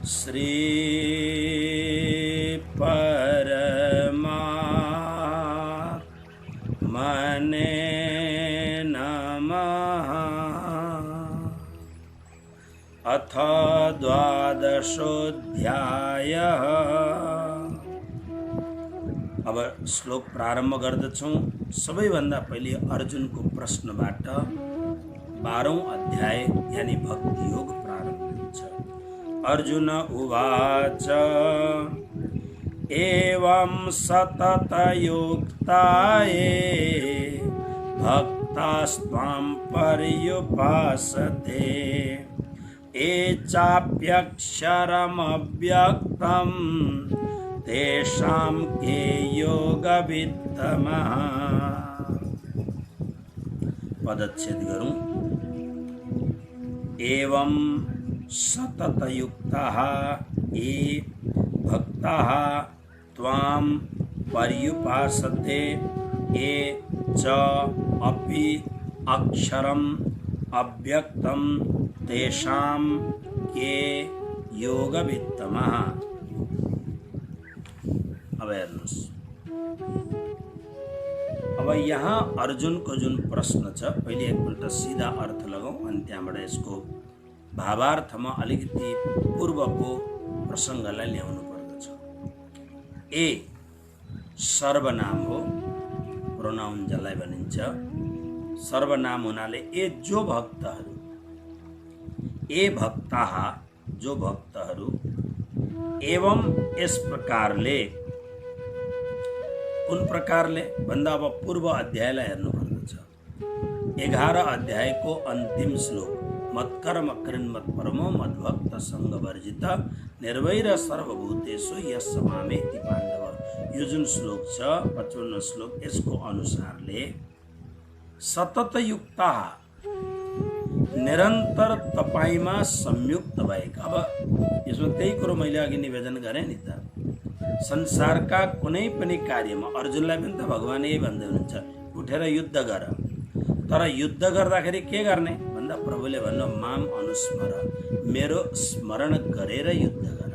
श्री परमात्मने नमः। अथ द्वादशोऽध्यायः। अब श्लोक प्रारम्भ गर्दछौँ। सबैभन्दा पहिले अर्जुनको प्रश्नबाट 12औं अध्याय यानी भक्ति योग प्रारम्भ हुन्छ। अर्जुन उवाच एवं सततयुक्ता ये भक्तास्त्वां पर्युपासते ये चाप्यक्षरमव्यक्तं तेषां के योगवित्तमः। पदच्छेद गरौँ। एवं सततयुक्ताः ये भक्ताः त्वां पर्युपासते ये च अपि अक्षरम् अव्यक्तं तेषां के योगवित्तमः। अब हेर्नुस्, अब यहाँ अर्जुन को जुन प्रश्न छ पहिले एकपल्ट सिधा अर्थ लगाऊ अनि त्यहाँबाट यसको भावार्थमा अलिकति पूर्वको प्रसङ्गलाई ल्याउनु पर्दछ। ए सर्वनाम हो, प्रोनाउन जसलाई भनिन्छ सर्वनाम हुनाले ए जो भक्तहरू, ए भक्ताः जो भक्तहरू, एवं यस प्रकारले, कुन प्रकारले भन्दा अब पूर्व अध्यायलाई हेर्नु पर्दछ। 11 अध्यायको अन्तिम श्लोक मत्कर्म कृन्मत्परमो मद्भक्त सङ्गवर्जित निर्वैर सर्वभूतेषु यस्य मामेति पाण्डव। यो जुन श्लोक छ 55 श्लोक, यसको अनुसारले सततयुक्ता निरन्तर तपाईमा संयुक्त भएका। अब यसमा त्यही कुरो मैले अघि निवेदन गरेँ नि त, संसारका कुनै पनि कार्यमा अर्जुनलाई पनि त भगवान यही भन्दै हुनुहुन्छ उठेर युद्ध गर। तर युद्ध गर्दाखेरि के गर्ने भन्दा प्रभुले भन्नु माम अनुस्मर, मेरो स्मरण गरेर युद्ध गर।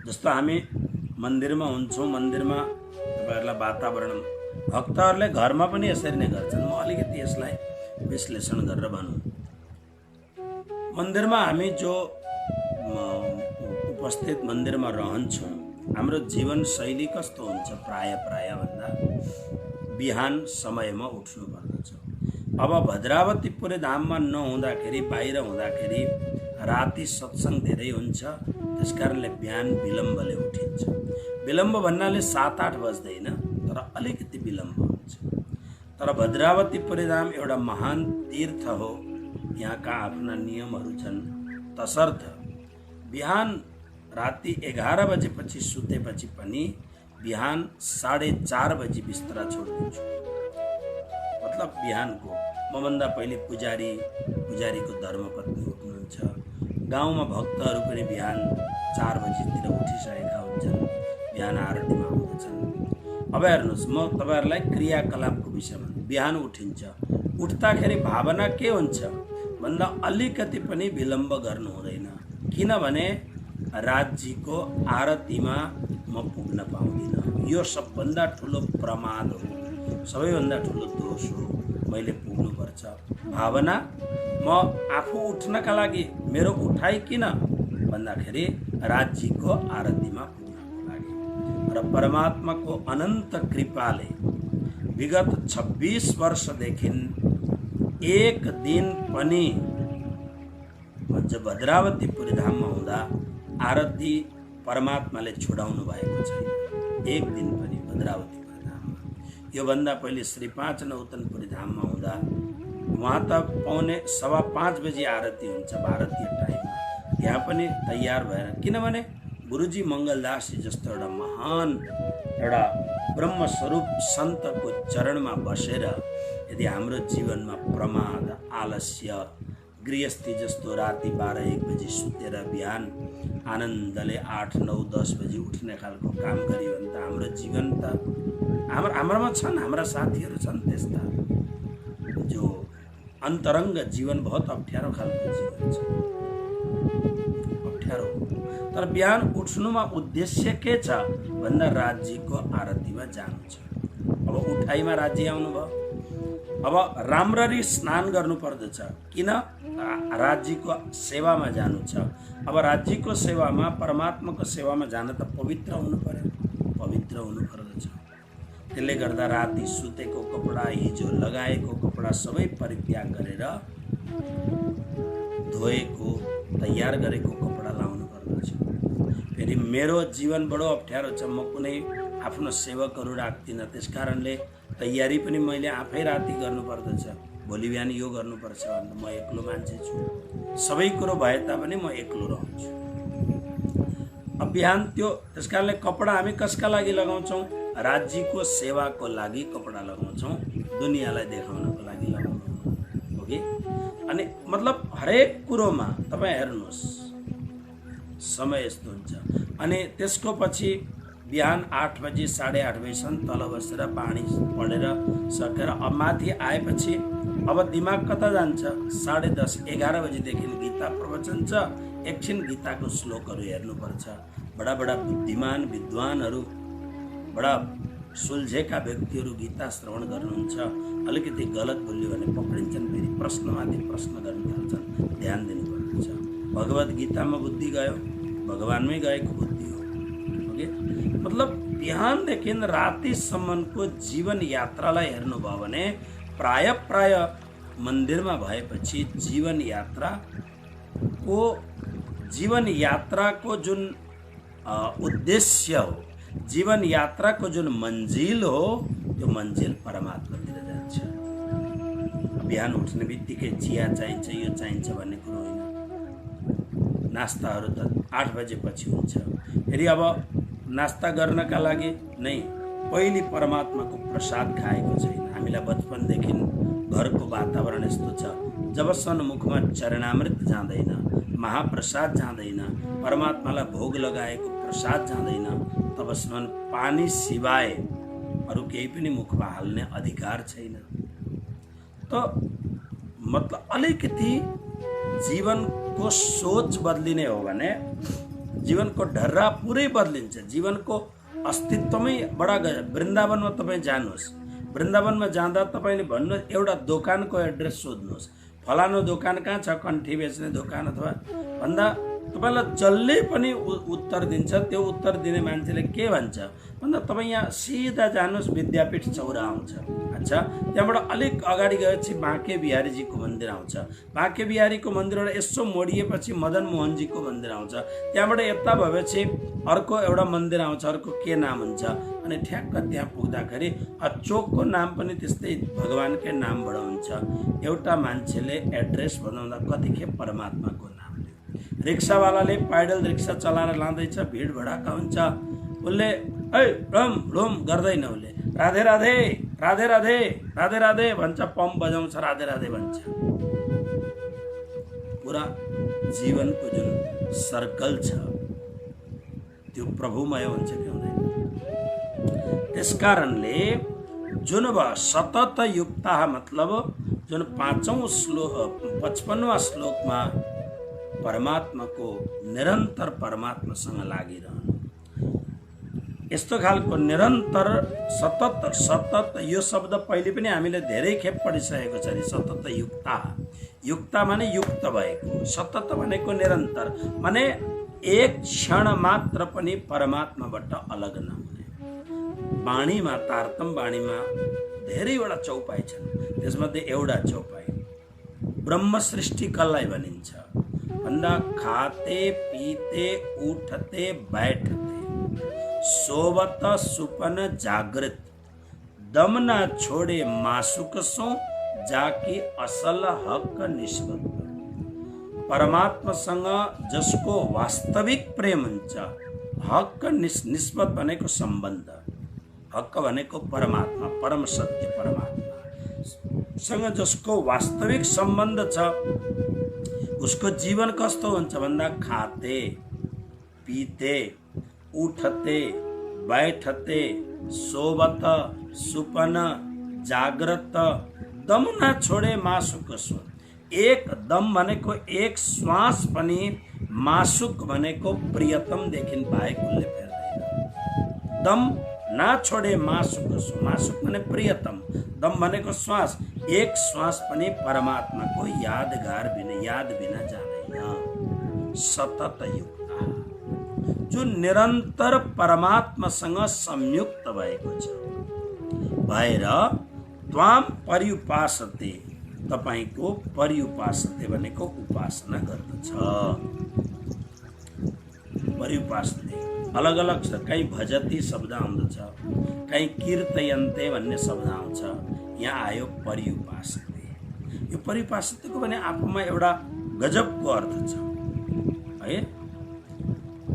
जस्तो हामी मन्दिरमा हुन्छौँ, मन्दिरमा तपाईँहरूलाई वातावरण, भक्तहरूले घरमा पनि यसरी नै गर्छन्। म अलिकति यसलाई विश्लेषण गरेर भनौँ। मन्दिरमा हामी जो उपस्थित मन्दिरमा रहन्छौँ, हाम्रो जीवनशैली कस्तो हुन्छ? प्राय भन्दा बिहान समयमा उठ्नु पर्दछ। अब भद्रावतीपुरे धाममा नहुँदाखेरि, बाहिर हुँदाखेरि राति सत्सङ्ग धेरै हुन्छ, त्यसकारणले बिहान विलम्बले उठिन्छ। विलम्ब भन्नाले 7-8 बज्दैन, तर अलिकति विलम्ब हुन्छ। तर भद्रावतीपुरे धाम एउटा महान तीर्थ हो, यहाँका आफ्ना नियमहरू छन्। तसर्थ बिहान राति 11 बजेपछि सुतेपछि पनि बिहान 4:30 बजी बिस्तरा छोडिदिन्छु। मतलब बिहानको मभन्दा पहिले पुजारीको धर्मपत्नी उठ्नुहुन्छ। गाउँमा भक्तहरू पनि बिहान 4 बजीतिर उठिसकेका हुन्छन्, बिहान आरतीमा आउँदछन्। अब हेर्नुहोस्, म तपाईँहरूलाई क्रियाकलापको विषयमा, बिहान उठिन्छ, उठ्दाखेरि भावना के हुन्छ भन्दा अलिकति पनि विलम्ब गर्नु हुँदैन। किनभने राजजीको आरतीमा म पुग्न पाउँदिनँ। यो सबभन्दा ठुलो प्रमाद हो, सबैभन्दा ठुलो दोष हो। मैले पुग्नुपर्छ भावना। म आफू उठ्नका लागि मेरो उठाइ किन भन्दाखेरि राजजीको आरतीमा पुग्नको लागि। र परमात्माको अनन्त कृपाले विगत 26 वर्षदेखि एक दिन पनि भद्रावतीपुरी धाममा हुँदा आरती परमात्माले छोडाउनु भएको छैन, एक दिन पनि भद्रावतीपुरी धाममा। योभन्दा पहिले श्री 5 नौतनपुरी धाममा हुँदा वहाँ त 4:15 बजी आरती हुन्छ भारतीय टाइममा, त्यहाँ पनि तयार भएर, किनभने गुरुजी मङ्गलदासजी जस्तो एउटा महान एउटा ब्रह्मस्वरूप सन्तको चरणमा बसेर यदि हाम्रो जीवनमा प्रमाद, आलस्य, गृहस्थी जस्तो राति 12-1 बजी सुतेर बिहान आनन्दले 8, 9, 10 बजी उठ्ने खालको काम गरियो भने त हाम्रो जीवन त हाम्रोमा छन्, हाम्रा साथीहरू छन् त्यस्ता जो अन्तरङ्ग जीवन बहुत अप्ठ्यारो खालको जीवन छ, अप्ठ्यारो तर बिहान उठ्नुमा उद्देश्य के छ भन्दा राज्यको आरतीमा जानु छ। अब उठाइमा राज्य आउनुभयो, अब राम्ररी स्नान गर्नु पर्दछ, किन राज्यको सेवामा जानु छ। अब राज्यको सेवामा, परमात्माको सेवामा जान त पवित्र हुनु पर्यो, पवित्र हुनु पर्दछ। त्यसले गर्दा राति सुतेको कपडा, हिजो लगाएको कपडा सबै परित्याग गरेर धोएको तयार गरेको कपडा लाउनु पर्दछ। फेरि मेरो जीवन बडो अप्ठ्यारो छ, म कुनै आफ्नो सेवकहरू राख्दिनँ, त्यसकारणले तयारी पनि मैले आफै राति गर्नुपर्दछ। भोलि बिहान यो गर्नुपर्छ भन्दा म एक्लो मान्छे छु, सबै कुरो भए तापनि म एक्लो रहन्छु। अब बिहान त्यो, त्यसकारणले कपडा हामी कसका लागि लगाउँछौँ? राज्यको सेवाको लागि कपडा लगाउँछौँ, दुनियाँलाई देखाउनको लागि लगाउनु हो कि। अनि मतलब हरेक कुरोमा तपाईँ हेर्नुहोस्, समय यस्तो हुन्छ। अनि त्यसको पछि बिहान 8 बजी 8:30 बजीसम्म तल बसेर पानी पढेर सकेर अब माथि आएपछि अब दिमाग कता जान्छ? 10:30 11 बजीदेखि गीता प्रवचन छ, एकछिन गीताको श्लोकहरू हेर्नुपर्छ। बडा बडा बुद्धिमान विद्वानहरू, बडा सुल्झेका व्यक्तिहरू गीता श्रवण गर्नुहुन्छ, अलिकति गलत बोल्यो भने पक्रिन्छन्, फेरि प्रश्नमाथि प्रश्न गर्न थाल्छन्, ध्यान दिनुपर्छ। भगवद् गीतामा बुद्धि गयो, भगवानमै गएको बुद्धि हो। ओके, मतलब बिहानदेखि रातिसम्मको जीवन यात्रालाई हेर्नुभयो भने प्राय मन्दिरमा भएपछि जीवन यात्राको जुन उद्देश्य हो, जीवन यात्राको जुन मन्जिल हो, त्यो मन्जिल परमात्मातिर जान्छ। बिहान उठ्ने बित्तिकै चिया चाहिन्छ, यो चाहिन्छ भन्ने कुरो होइन। नास्ताहरू त 8 बजेपछि हुन्छ। फेरि अब नास्ता गर्नका लागि नै पहिले परमात्माको प्रसाद खाएको छैन। हामीलाई बचपनदेखि घरको वातावरण यस्तो छ, जबसम्म मुखमा चरणामृत जाँदैन, महाप्रसाद जाँदैन, परमात्मालाई भोग लगाएको प्रसाद जाँदैन, तबसम्म पानी सिवाय अरू केही पनि मुखमा हाल्ने अधिकार छैन। त मतलब अलिकति जीवनको सोच बदलिने हो भने जीवनको ढर्रा पुरै बदलिन्छ, जीवनको अस्तित्वमै बडा गयो। वृन्दावनमा तपाईँ जानुहोस्, वृन्दावनमा जाँदा तपाईँले भन्नु एउटा दोकानको एड्रेस सोध्नुहोस्, फलानु दोकान कहाँ छ, कन्ठी बेच्ने दोकान अथवा भन्दा तपाईँलाई जसले पनि उत्तर दिन्छ। त्यो उत्तर दिने मान्छेले के भन्छ भन्दा तपाईँ यहाँ सिधा जानुहोस्, विद्यापीठ चौरा आउँछ। अच्छा, त्यहाँबाट अलिक अगाडि गएपछि बाँके बिहारीजीको मन्दिर आउँछ, बाँके बिहारीको मन्दिरबाट यसो मोडिएपछि मदन मोहनजीको मन्दिर आउँछ, त्यहाँबाट यता भएपछि अर्को एउटा मन्दिर आउँछ, अर्को के नाम हुन्छ। अनि ठ्याक्क त्यहाँ पुग्दाखेरि चोकको नाम पनि त्यस्तै भगवानकै नामबाट हुन्छ। एउटा मान्छेले एड्रेस बनाउँदा कतिखेप परमात्माको नाम लियो। रिक्सावालाले पैडल रिक्सा चलाएर लाँदैछ, भिड भडाका हुन्छ, उसले ऐ रम रोम गर्दैन, उसले राधे राधे राधे राधे राधे राधे भन्छ, पम्प बजाउँछ, राधे राधे भन्छ। पुरा जीवनको जुन सर्कल छ त्यो प्रभुमय हुन्छ कि हुँदैन। त्यसकारणले जुन सतत युक्ता मतलब जुन 55वां श्लोकमा परमात्माको निरन्तर परमात्मासँग लागिरहनु, यस्तो खालको निरन्तर सतत यो शब्द पहिले पनि हामीले धेरै खेप पढिसकेको छ नि। सतत युक्ता, युक्ता माने युक्त भएको, सतत भनेको निरन्तर माने एक क्षण मात्र पनि परमात्माबाट अलग नहुने। वाणीमा तारतम वाणीमा धेरैवटा चौपाई छन्, त्यसमध्ये एउटा चौपाई ब्रह्म सृष्टि कसलाई भनिन्छ भन्दा खाते पीते उठते बैठते सोवत सुपन जागृत दम न छोड़े मासुक सो जाकी असल हक निस्बत। परमात्मासँग जसको वास्तविक प्रेम हुन्छ, हक निस्बत भनेको सम्बन्ध, हक भनेको परमात्मा, परम सत्य परमात्मा सँग जसको वास्तविक सम्बन्ध छ, उसको जीवन कस्तो हुन्छ भन्दा खाते पीते उठते बैठते सोवत सुपन जागृत दम न छोडे मासुको सो। एक दम भनेको एक श्वास पनि मासुक भनेको प्रियतमदेखि बाहेक उसले फेर्दैन। दम नाछोडे मासुक, मासुक भने प्रियतम, दम भनेको श्वास, एक श्वास पनि परमात्माको याद बिना जाँदैन। सतत युक्त, जो निरन्तर परमात्मासँग संयुक्त भएको छ भएर त्वाम पर्युपासते, तपाईको पर्युपासते भनेको उपासना गर्दछ। पर्युपासते अलग अलग छ, कहीँ भजती शब्द आउँदछ, कहीँ कीर्तयन्ते भन्ने शब्द आउँछ, यहाँ आयो पर्युपासते। यो पर्युपासतेको भने आफूमा एउटा गजबको अर्थ छ है।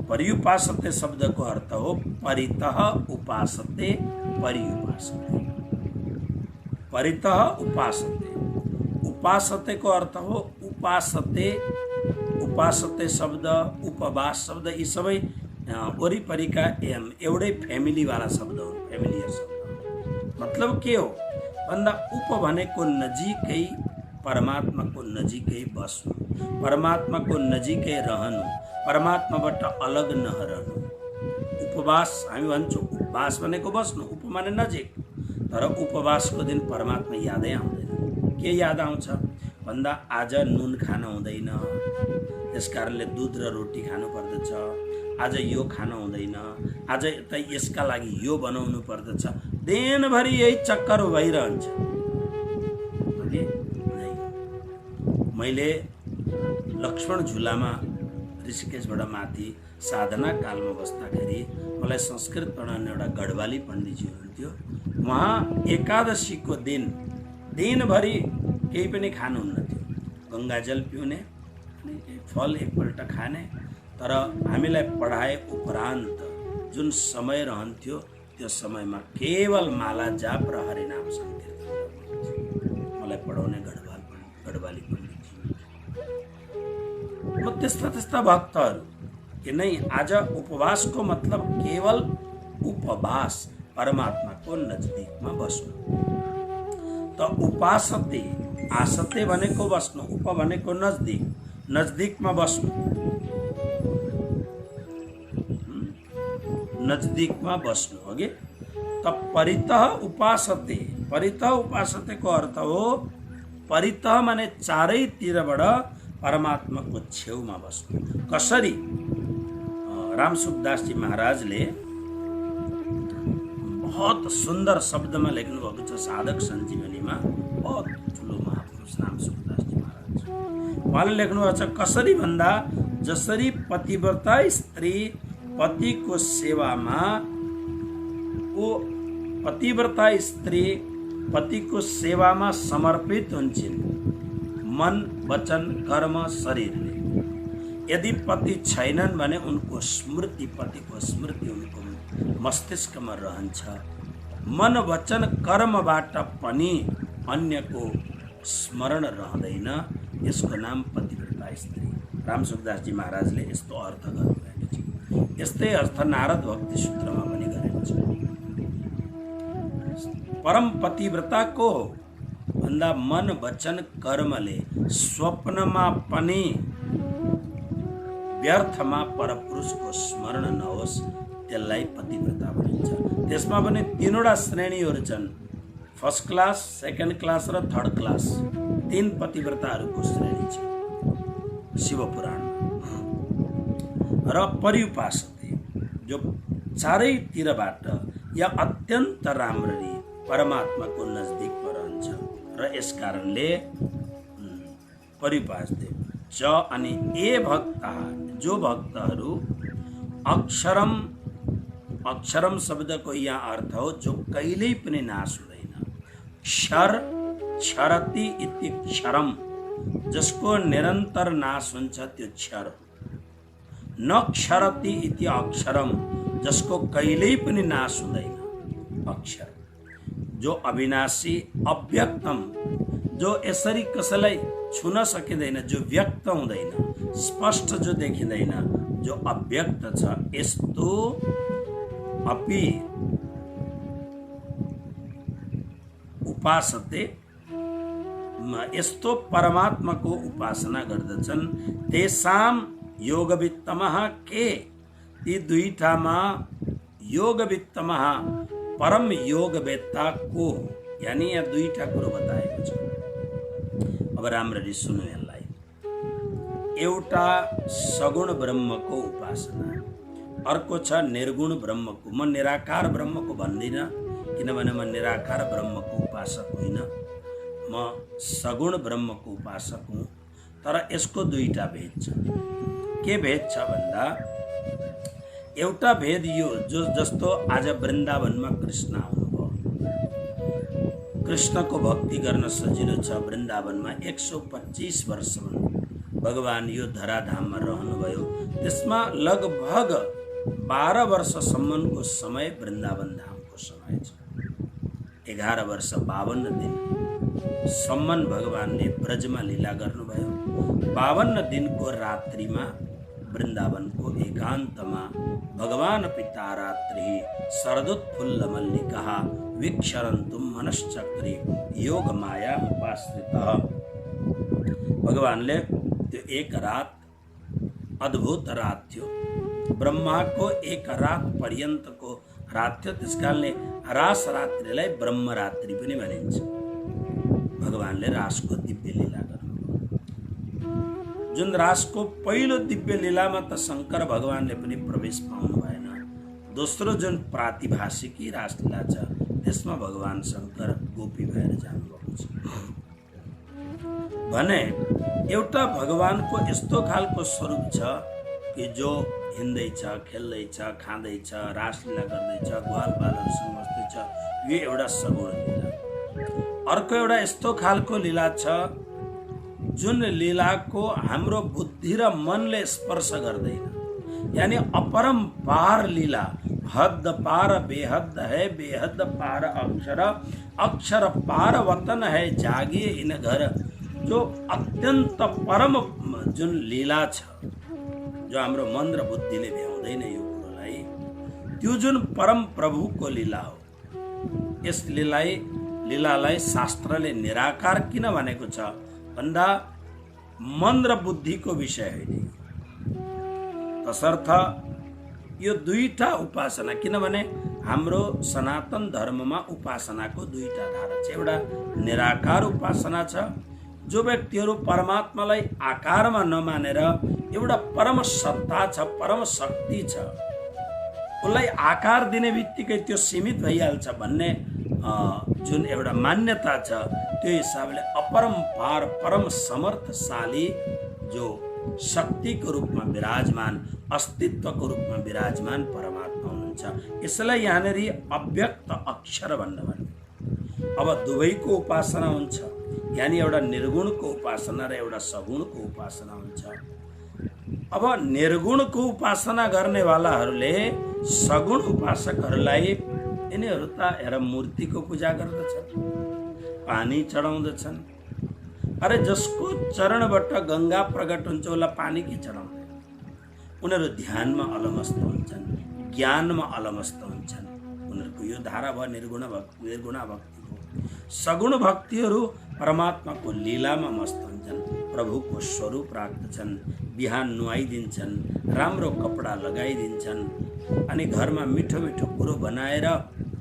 पर्युपासते शब्दको अर्थ हो परितः उपासते पर्युपासते। परितः उपासते, उपासतेको अर्थ हो उपासते। उपासते शब्द, उपवास शब्द यी सबै वरिपरिका एउटै फ्यामिलीवाला शब्द हो, फ्यामिलियर शब्द। मतलब के हो भन्दा उप भनेको नजिकै, परमात्माको नजिकै बस्नु, परमात्माको नजिकै रहनु, परमात्माबाट अलग नरहनु। उपवास हामी भन्छौँ, उपवास भनेको बस्नु, उप माने नजिक। तर उपवासको दिन परमात्मा यादै आउँदैन। के याद आउँछ भन्दा आज नुन खान हुँदैन, त्यस कारणले दुध र रोटी खानु पर्दछ, आज यो खान हुँदैन, आज त यसका लागि यो बनाउनु पर्दछ, दिनभरि यही चक्कर भइरहन्छ। मैले लक्ष्मण झुलामा ऋषिकेशबाट माथि साधना कालमा बस्दाखेरि मलाई संस्कृत पढाउने एउटा गढवाली पण्डितजी हुनुहुन्थ्यो। उहाँ एकादशीको दिन दिनभरि केही पनि खानुहुन्न थियो, गङ्गाजल पिउने अनि केही फल एकपल्ट खाने। तर हामीलाई पढाए उपरान्त जुन समय रहन्थ्यो त्यो समयमा केवल माला जाप र हरिनाम संकीर्तन मलाई पढाउने गढवाली पण्डित। त्यस्ता त्यस्ता भक्तहरू किनै आज उपवासको मतलब केवल उपवास, परमात्माको नजदिकमा बस्नु। त उपासते, आसते भनेको बस्नु, उप भनेको नजदिक, नजदिकमा बस्नु, नजदिकमा बस्नु अघि। त परितः उपासते, परितः उपासतेको अर्थ हो परितः माने चारैतिरबाट परमात्माको छेउमा बस्नु। कसरी? रामसुखदासजी महाराजले बहुत सुन्दर शब्दमा लेख्नु भएको छ साधक सञ्जीवनीमा। बहुत ठुलो महापुरुष रामसुखदासजी महाराज, उहाँले लेख्नु भएको छ कसरी भन्दा जसरी पतिव्रता स्त्री पतिको सेवामा, ओ पतिव्रता स्त्री पतिको सेवामा समर्पित हुन्छन् मन, वचन, कर्म, शरीरले। यदि पति छैनन् भने उनको स्मृति, पतिको स्मृति उनको मस्तिष्कमा रहन्छ। मन, वचन, कर्मबाट पनि अन्यको स्मरण रहँदैन। यसको नाम पतिव्रता स्त्री। रामसुखदासजी महाराजले यस्तो अर्थ गर्नुभएको छ। यस्तै अर्थ नारद भक्ति सूत्रमा पनि गरेको छ। परम पतिव्रता को हो भन्दा मन, वचन, कर्मले स्वप्नमा पनि व्यर्थमा परपुरुषको स्मरण नहोस्, त्यसलाई पतिव्रता भनिन्छ। त्यसमा पनि तीनवटा श्रेणीहरू छन्, फर्स्ट क्लास, सेकेन्ड क्लास र थर्ड क्लास। तीन पतिव्रताहरूको श्रेणी छ शिवपुराणमा। र पर्युपासते जो चारैतिरबाट या अत्यन्त राम्ररी परमात्माको नजदिकमा रहन्छ र यस कारणले पर्युपासते च। अनि ए भक्ता, जो भक्तहरू अक्षरम, अक्षरम शब्दको यहाँ अर्थ हो जो कहिल्यै पनि नाश हुँदैन। क्षर, क्षरति इति क्षरम, जसको निरन्तर नाश हुन्छ त्यो क्षर। न क्षरति इति अक्षरम, जसको कहिल्यै पनि नाश हुँदैन, अक्षर। जो अविनाशी, अव्यक्तम, जो यसरी कसैलाई छुन सकिँदैन, जो व्यक्त हुँदैन, स्पष्ट जो देखिँदैन, जो अव्यक्त छ, यस्तो अपि उपासते, यस्तो परमात्माको उपासना गर्दछन्। तेसाम योगवित्तमः के ती दुईटामा योगवित्तमः परम योगवेत्ता को यानी यहाँ दुईटा कुरो बताएको छ। अब राम्ररी सुन्नु यसलाई। एउटा सगुण ब्रह्मको उपासना, अर्को छ निर्गुण ब्रह्मको। म निराकार ब्रह्मको भन्दिनँ, किनभने म निराकार ब्रह्मको उपासक होइन, म सगुण ब्रह्मको उपासक हुँ। तर यसको दुईटा भेद छ। के भेद छ भन्दा, एउटा भेद यो जस्तो आज वृन्दावनमा कृष्ण आउनुभयो, कृष्णको भक्ति गर्न सजिलो छ। वृन्दावनमा 125 वर्षमा भगवान यो धराधाममा रहनुभयो। त्यसमा लगभग 12 वर्षसम्मको समय वृन्दावन धामको समय छ। 11 वर्ष 52 दिन सम्म भगवानले ब्रजमा लीला गर्नुभयो। 52 दिनको रात्रिमा वृन्दावनको एकान्तमा भगवान पिता रात्रि शरदोत्फुल्ल मल्लिका वीक्षरन्तुम मनश्चक्रे योग माया उपाश्रितः। भगवानले त्यो एक रात अद्भुत रात थियो, ब्रह्माको एक रात पर्यन्तको रात थियो। त्यसकारणले रास रात्रिलाई ब्रह्मरात्रि पनि भनिन्छ। भगवानले रासको दिव्य लीला गर्नुभयो। जुन रासको पहिलो दिव्य लीलामा त शङ्कर भगवानले पनि प्रवेश पाउनु भएन। दोस्रो जुन प्रातिभाषिकी रासलीला छ त्यसमा भगवान शङ्कर गोपी भएर जानुभएको छ। भने एउटा भगवानको यस्तो खालको स्वरूप छ कि जो हिँड्दैछ, खेल्दैछ, खाँदैछ, रासलीला गर्दैछ, ग्वालबालहरूसँग बस्दैछ, यो एउटा सगुण लीला। अर्को एउटा यस्तो खालको लीला छ जुन लीलाको हाम्रो बुद्धि र मनले स्पर्श गर्दैन, यानी अपरम्पार लीला। हद पार बेहद है, बेहद पार अक्षर, अक्षर पार वतन है, जागिए इन घर। जो अत्यन्त परम जुन लीला छ, जो हाम्रो मन र बुद्धिले भ्याउँदैन यो कुरोलाई, त्यो जुन परम प्रभुको लीला हो। यस लीलालाई शास्त्रले निराकार किन भनेको छ भन्दा मन र बुद्धिको विषय होइन। तसर्थ यो दुईटा उपासना, किनभने हाम्रो सनातन धर्ममा उपासनाको दुईटा धारा छ। एउटा निराकार उपासना छ, जो व्यक्तिहरू परमात्मालाई आकारमा नमानेर एउटा परम सत्ता छ, परम शक्ति छ, उसलाई आकार दिने बित्तिकै त्यो सीमित भइहाल्छ भन्ने जुन एउटा मान्यता छ, त्यो हिसाबले अपरम्पार परम समर्थशाली जो शक्तिको रूपमा विराजमान, अस्तित्वको रूपमा विराजमान परमात्मा हुनुहुन्छ। यसलाई यहाँनिर अव्यक्त अक्षर भन्नु। अब दुवैको उपासना हुन्छ, यानी एउटा निर्गुणको उपासना र एउटा सगुणको उपासना हुन्छ। अब निर्गुणको उपासना गर्नेवालाहरूले सगुण उपासकहरूलाई यिनीहरू त हेर मूर्तिको पूजा गर्दछन्, पानी चढाउँदछन्। अरे जसको चरणबाट गङ्गा प्रकट हुन्छ उसलाई पानी के चढाउँदैन? उनीहरू ध्यानमा अलमस्त हुन्छन्, ज्ञानमा अलमस्त हुन्छन्। उनीहरूको यो धारा भयो निर्गुणा भक्तिको। सगुण भक्तिहरू परमात्माको लीलामा मस्त हुन्छन्, प्रभुको स्वरूप राख्दछन्, बिहान नुहाइदिन्छन्, राम्रो कपडा लगाइदिन्छन्, अनि घरमा मिठो मिठो कुरो बनाएर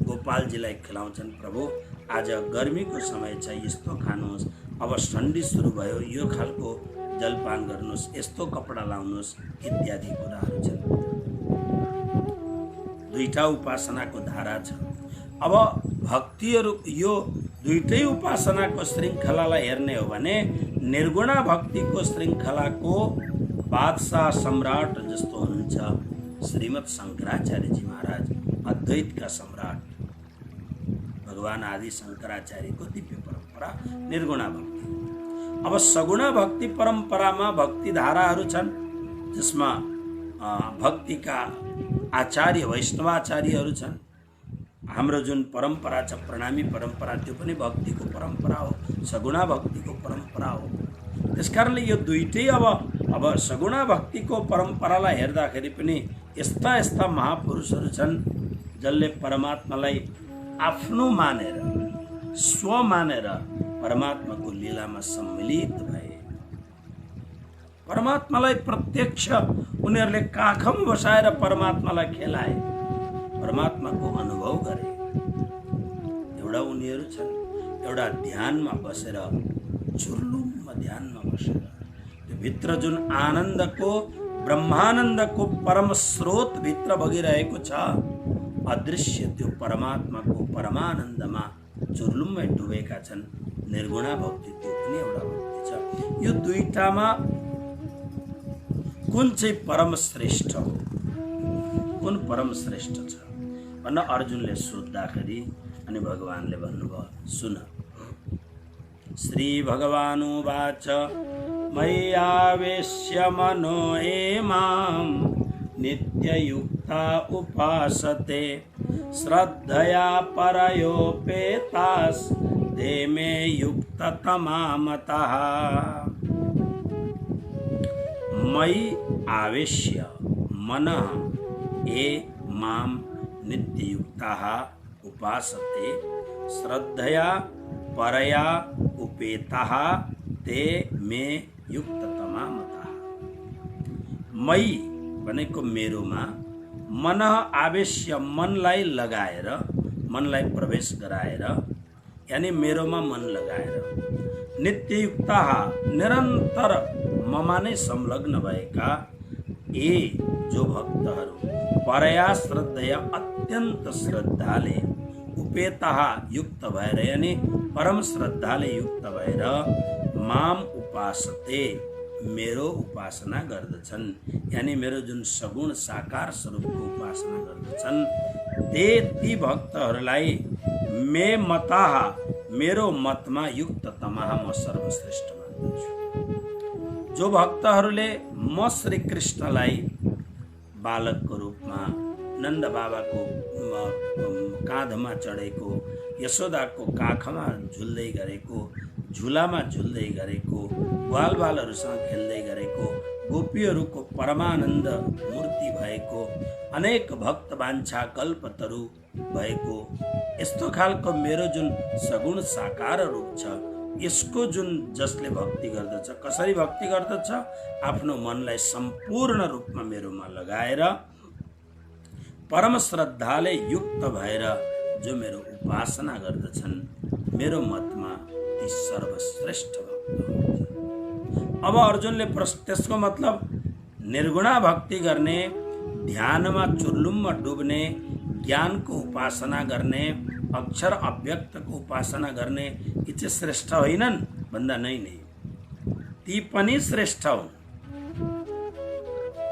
गोपालजीलाई खिलाउँछन्। प्रभु आज गर्मीको समय छ, यस्तो खानुहोस्, अब ठन्डी सुरु भयो, यो खालको जलपान गर्नुहोस्, यस्तो कपडा लाउनुहोस्, इत्यादि कुराहरू छन्। दुईटा उपासनाको धारा छ। अब भक्तिहरू यो दुईटै उपासनाको श्रृङ्खलालाई हेर्ने हो भने निर्गुणा भक्तिको श्रृङ्खलाको बादशाह सम्राट जस्तो हुनुहुन्छ श्रीमद् शङ्कराचार्यजी महाराज, अद्वैतका सम्राट भगवान आदि शङ्कराचार्यको दिव्य परम्परा निर्गुणा भक्ति। अब सगुणा भक्ति परम्परामा भक्ति धाराहरू छन्, जसमा भक्तिका आचार्य वैष्णवाचार्यहरू छन्। हाम्रो जुन परम्परा छ प्रणामी परम्परा, त्यो पनि भक्तिको परम्परा हो, सगुणा भक्तिको परम्परा हो। त्यसकारणले यो दुईटै अब सगुणा भक्तिको परम्परालाई हेर्दाखेरि पनि यस्ता यस्ता महापुरुषहरू छन् जसले परमात्मालाई आफ्नो मानेर, स्व मानेर परमात्माको लीलामा सम्मिलित भए। परमात्मालाई प्रत्यक्ष उनीहरूले काखमा बसाएर परमात्मालाई खेलाए, परमात्माको अनुभव गरे। एउटा उनीहरू छन् एउटा ध्यानमा बसेर, झुर्लुममा ध्यानमा बसेर त्यो भित्र जुन आनन्दको, ब्रह्मानन्दको परम स्रोत भित्र बगिरहेको छ, अदृश्य त्यो परमात्माको परमानन्दमा झुर्लुममै डुबेका छन्। निर्गुणा भक्ति त्यो पनि एउटा भक्ति छ। यो दुईटामा कुन चाहिँ परम श्रेष्ठ हो, कुन परम श्रेष्ठ छ भन्न अर्जुनले सोद्धाखेरि अनि भगवानले भन्नुभयो, सुन। श्री भगवानुवाच मय्यावेश्य मनो ये मां नित्ययुक्ता उपासते श्रद्धया परयोपेतास् ते मे युक्ततमा मतः। मयि आवेश्य मनः ये मां नित्ययुक्ताः उपासते श्रद्धया परया उपेताः ते मे युक्ततमा मतः। मयि भनेको मेरोमा, मनः आवेश्य मनलाई लगाएर, मनलाई प्रवेश गराएर, यानी मेरोमा मन लगाएर, नित्ययुक्ताः निरन्तर ममा नै संलग्न भएका ए जो भक्तहरू, परया श्रद्धया अत्यन्त श्रद्धाले, उपेताः युक्त भएर यानी परम श्रद्धाले युक्त भएर, माम उपासते मेरो उपासना गर्दछन्, यानी मेरो जुन सगुण साकार स्वरूपको उपासना गर्दछन्, ते ती भक्तहरूलाई मे मताः मेरो मतमा युक्ततमा म सर्वश्रेष्ठ मान्दछु। जो भक्तहरूले म श्री कृष्णलाई बालकको रूपमा, नन्द बाबाको काँधमा चढेको, यशोदाको काखमा झुल्दै गरेको, झुलामा झुल्दै गरेको, बालबालहरूसँग खेल्दै गरेको, गोपीहरूको परमानन्द मूर्ति भएको, अनेक भक्त वाञ्छा कल्पतरु भएको यस्तो खालको मेरो जुन सगुण साकार रूप छ, यसको जुन जसले भक्ति गर्दछ, कसरी भक्ति गर्दछ, आफ्नो मनलाई सम्पूर्ण रूपमा मेरोमा लगाएर परम श्रद्धाले युक्त भएर जो मेरो उपासना गर्दछन्, मेरो मतमा ती सर्वश्रेष्ठ भक्त हुनुहुन्छ। अब अर्जुनले त्यसको मतलब निर्गुणा भक्ति गर्ने, ध्यानमा चुर्लुममा डुब्ने, ज्ञानको उपासना गर्ने, अक्षर अव्यक्तको उपासना गर्ने यी चाहिँ श्रेष्ठ होइनन् भन्दा नै, ती पनि श्रेष्ठ हुन्,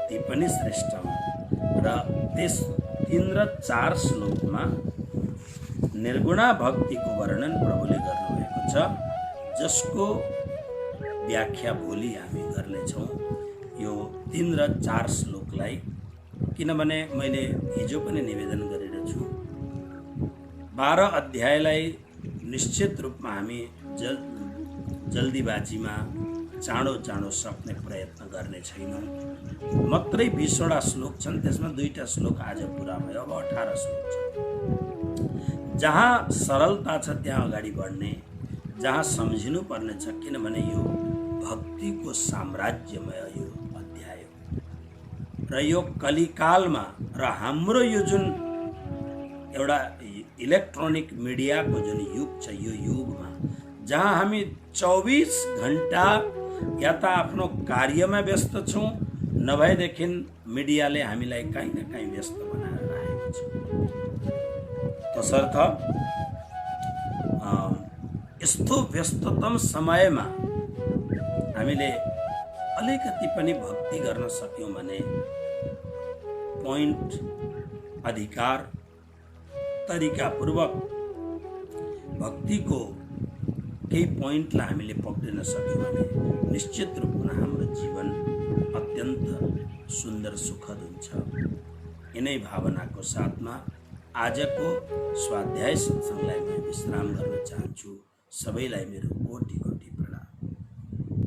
ती पनि श्रेष्ठ हुन्। र त्यस 3 र 4 श्लोकमा निर्गुणा भक्तिको वर्णन प्रभुले गर्नुभएको छ, जसको व्याख्या भोलि हामी गर्नेछौँ यो 3 र 4 श्लोकलाई। किनभने मैले हिजो पनि निवेदन गरेर छु, 12 अध्यायलाई निश्चित रूपमा हामी जल्दीबाजीमा चाँडो सक्ने प्रयत्न गर्ने छैनौँ। मात्रै 20वटा श्लोक छन्, त्यसमा 2टा श्लोक आज पुरा भयो, अब 18 श्लोक छ। जहाँ सरलता छ त्यहाँ अगाडि बढ्ने, जहाँ सम्झिनु पर्ने छ, किनभने यो भक्तिको साम्राज्यमय यो अध्याय हो। र यो कलिकालमा र हाम्रो यो जुन एउटा इलेक्ट्रोनिक मिडियाको जुन युग छ, यो युगमा जहाँ हामी 24 घण्टा या त आफ्नो कार्यमा व्यस्त छौँ, नभएदेखि मिडियाले हामीलाई कहीँ न कहीँ व्यस्त बनाएर राखेको छ। तसर्थ यस्तो व्यस्ततम समयमा हामीले अलिकति पनि भक्ति गर्न सक्यौँ भने पोइन्ट अधिकार तरिकापूर्वक भक्तिको केही पोइन्टलाई हामीले पक्रिन सक्यौँ भने निश्चित रूपमा हाम्रो जीवन अत्यन्त सुन्दर सुखद हुन्छ। यिनै भावनाको साथमा आजको स्वाध्याय सत्सङ्गलाई म विश्राम गर्न चाहन्छु। सबैलाई मेरो कोटि